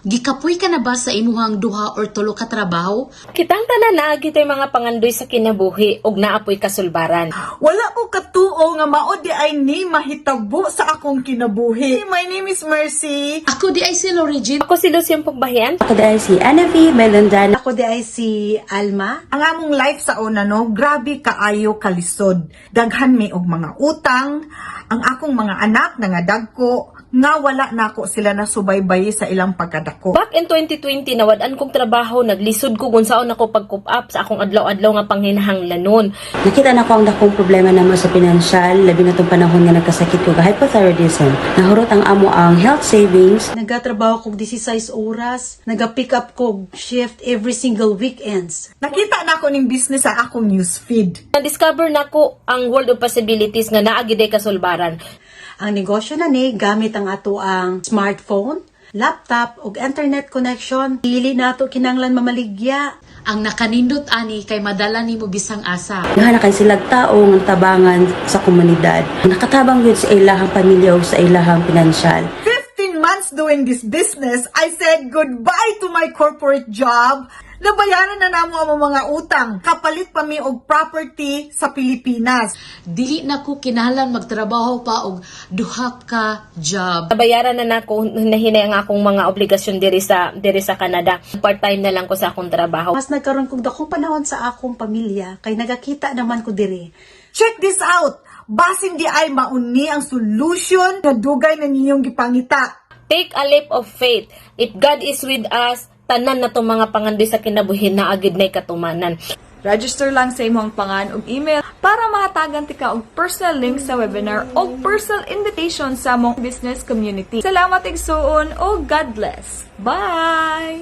Gikapoy ka na ba sa imuhang duha or tulo ka trabaho? Kitang tanan na gito'y mga pangandoy sa kinabuhi ug naapoy kasulbaran. Wala ko katuo nga mao di ay ni mahitabo sa akong kinabuhi. My name is Mercy. Ako di ay si Lorigin. Ako si Lucian Pagbahian. Ako di ay si Anavi Melandan. Ako di ay si Alma. Ang among life sa una no, grabe kaayo kalisod. Daghan mi og mga utang. Ang akong mga anak nga dagko nga wala nako sila na subaybay sa ilang pagkadako. Back in 2020, nawad-an kong trabaho, naglisod ko kung saan ako pag-coop up sa akong adlaw-adlaw nga panghinahanglanon. Nakita na ko ang dakong problema namo sa pinansyal, labi na tong panahon nga nagkasakit ko ka hypothyroidism. Nahurot ang amo ang health savings. Nagatrabaho kog 16 oras. Naga-pick up kog shift every single weekends. Nakita nako ning business sa akong newsfeed. Na-discover na ko ang world of possibilities nga naagiday kasulbaran. Ang negosyo na ni gamit ang ato ang smartphone, laptop ug internet connection. Dili nato kinanglan mamaligya. Ang nakanindot ani kay madala nimo bisang asa. Nga na kay silag tao ng tabangan sa komunidad. Nakatabang yun sa ilahang pamilya o sa ilahang pinansyal. 15 months doing this business, I said goodbye to my corporate job. Nabayaran na namo ang mga utang. Kapalit pa mi og property sa Pilipinas. Dili na ko kinahanglan magtrabaho pa og duha ka job. Nabayaran na nako nahinay ang akong mga obligasyon diri sa Canada. Part-time na lang ko sa akong trabaho. Mas nagkaroon kog dakong panahon sa akong pamilya kay nagakita naman ko diri. Check this out. Basin di ay mauni ang solution na dugay na niyong gipangita. Take a leap of faith. If God is with us, tanan na itong mga pangandoy sa kinabuhi na agid na'y katumanan. Register lang sa imong pangan ug email para mahatagan tika og personal link sa webinar o personal invitation sa among business community. Salamat igsuon o God bless. Bye!